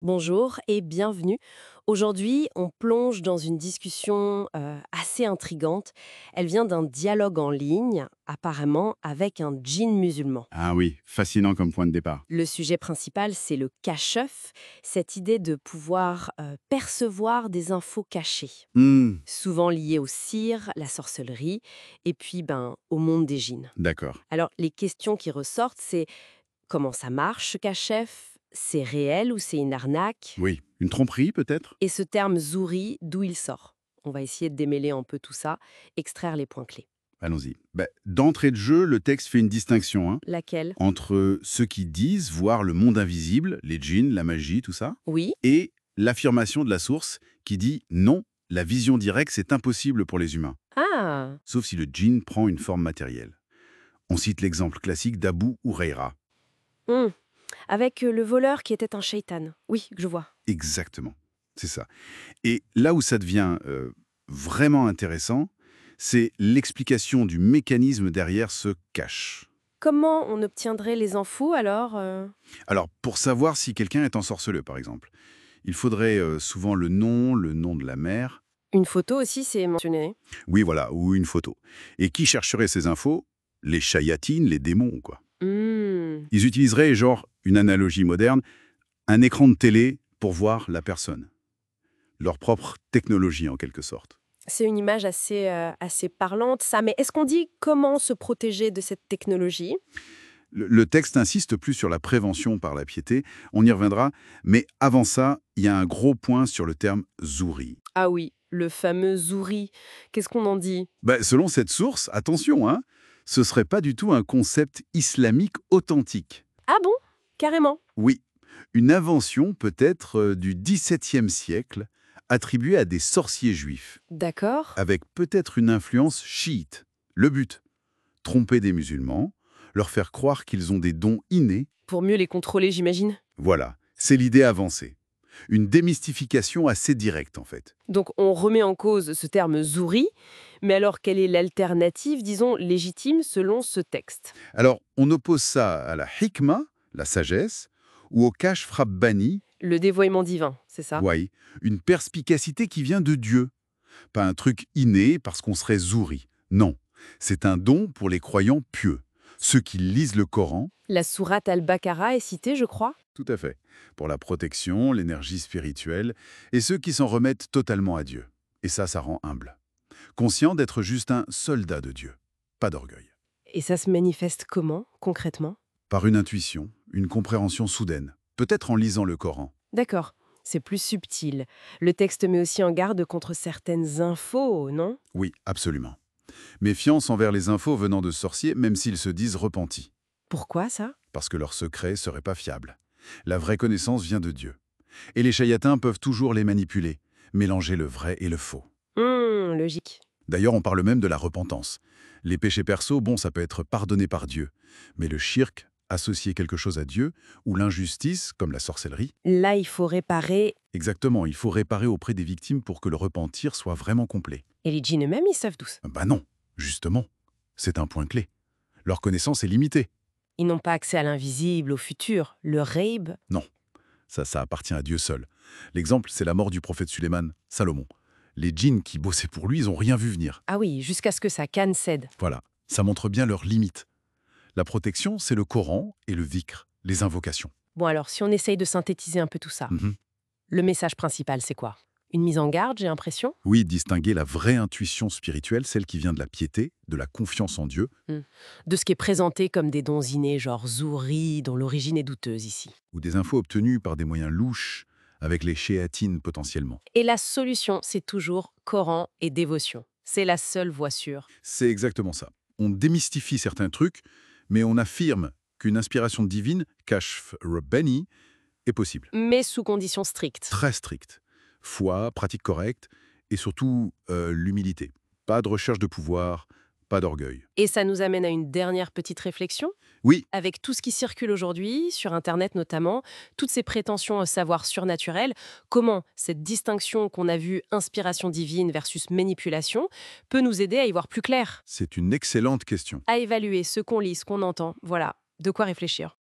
Bonjour et bienvenue. Aujourd'hui, on plonge dans une discussion assez intrigante. Elle vient d'un dialogue en ligne, apparemment avec un djinn musulman. Ah oui, fascinant comme point de départ. Le sujet principal, c'est le kashf, cette idée de pouvoir percevoir des infos cachées, Hmm, souvent liées au cire, la sorcellerie, et puis au monde des djinns. d'accord. Alors, les questions qui ressortent, c'est comment ça marche, ce kashf? C'est réel ou c'est une arnaque? Oui, une tromperie peut-être. Et ce terme Zouri, d'où il sort? On va essayer de démêler un peu tout ça, extraire les points clés. Allons-y. D'entrée de jeu, le texte fait une distinction Laquelle? entre ceux qui disent voir le monde invisible, les djinns, la magie, tout ça, Oui? et l'affirmation de la source qui dit non, la vision directe, c'est impossible pour les humains, Ah! sauf si le djinn prend une forme matérielle. On cite l'exemple classique d'Abu Huraira. Hmm. Avec le voleur qui était un shaitan. Oui, je vois. Exactement, c'est ça. Et là où ça devient vraiment intéressant, c'est l'explication du mécanisme derrière ce cache. Comment on obtiendrait les infos alors Alors, pour savoir si quelqu'un est ensorcelé, par exemple, il faudrait souvent le nom de la mère, Une photo aussi, c'est mentionné. oui, voilà, ou une photo. Et qui chercherait ces infos? Les chayatines, les démons, quoi. Hmm. Ils utiliseraient, genre, une analogie moderne, un écran de télé pour voir la personne. Leur propre technologie, en quelque sorte. C'est une image assez parlante, ça. Mais est-ce qu'on dit comment se protéger de cette technologie? Le texte insiste plus sur la prévention par la piété, on y reviendra, mais avant ça, il y a un gros point sur le terme zouri. Ah oui, le fameux Zouri. Qu'est-ce qu'on en dit? Selon cette source, attention, ce serait pas du tout un concept islamique authentique. Ah bon? Carrément. Oui, une invention peut-être du XVIIe siècle, attribuée à des sorciers juifs, D'accord. avec peut-être une influence chiite. Le but, tromper des musulmans, leur faire croire qu'ils ont des dons innés. Pour mieux les contrôler, j'imagine. Voilà, c'est l'idée avancée. Une démystification assez directe, en fait. Donc on remet en cause ce terme zouri, mais alors quelle est l'alternative, disons, légitime selon ce texte? Alors, on oppose ça à la hikma, la sagesse, ou au kashf rabbani, Le dévoiement divin, c'est ça? ouais, une perspicacité qui vient de Dieu. Pas un truc inné parce qu'on serait zouri. Non, c'est un don pour les croyants pieux, ceux qui lisent le Coran, La sourate al-Baqarah est citée, je crois. tout à fait, pour la protection, l'énergie spirituelle, et ceux qui s'en remettent totalement à Dieu. Et ça rend humble. Conscient d'être juste un soldat de Dieu. Pas d'orgueil. Et ça se manifeste comment, concrètement? Par une intuition, une compréhension soudaine, peut-être en lisant le Coran. D'accord, c'est plus subtil. Le texte met aussi en garde contre certaines infos, non? Oui, absolument. Méfiance envers les infos venant de sorciers, même s'ils se disent repentis, Pourquoi ça? parce que leur secret serait pas fiable. La vraie connaissance vient de Dieu. Et les chayatins peuvent toujours les manipuler, mélanger le vrai et le faux. Logique. D'ailleurs, on parle même de la repentance. Les péchés perso, bon, ça peut être pardonné par Dieu. Mais le shirk, associer quelque chose à Dieu, ou l'injustice, comme la sorcellerie, Là, il faut réparer. exactement, il faut réparer auprès des victimes pour que le repentir soit vraiment complet. Et les djinns eux-mêmes, ils savent tous. Non, justement. C'est un point clé. Leur connaissance est limitée. Ils n'ont pas accès à l'invisible, au futur. Le Reib. Non, ça appartient à Dieu seul. L'exemple, c'est la mort du prophète Suleiman, Salomon. Les djinns qui bossaient pour lui, ils n'ont rien vu venir. Ah oui, jusqu'à ce que sa canne cède. Voilà, ça montre bien leurs limites. La protection, c'est le Coran et le dhikr, les invocations. Bon alors, si on essaye de synthétiser un peu tout ça, Mhm. le message principal, c'est quoi? Une mise en garde, j'ai l'impression? Oui, distinguer la vraie intuition spirituelle, celle qui vient de la piété, de la confiance en Dieu, Hmm. De ce qui est présenté comme des dons innés, genre Zouri, dont l'origine est douteuse ici. ou des infos obtenues par des moyens louches, avec les shéatines potentiellement. Et la solution, c'est toujours Coran et dévotion. C'est la seule voie sûre. C'est exactement ça. On démystifie certains trucs, mais on affirme qu'une inspiration divine, kashf rabbani, est possible. Mais sous conditions strictes. Très stricte. Foi, pratique correcte, et surtout l'humilité. Pas de recherche de pouvoir, pas d'orgueil. Et ça nous amène à une dernière petite réflexion. Oui, Avec tout ce qui circule aujourd'hui, sur Internet notamment, toutes ces prétentions au savoir surnaturel, comment cette distinction qu'on a vue, inspiration divine versus manipulation, peut nous aider à y voir plus clair, c'est une excellente question. à évaluer ce qu'on lit, ce qu'on entend. Voilà, de quoi réfléchir.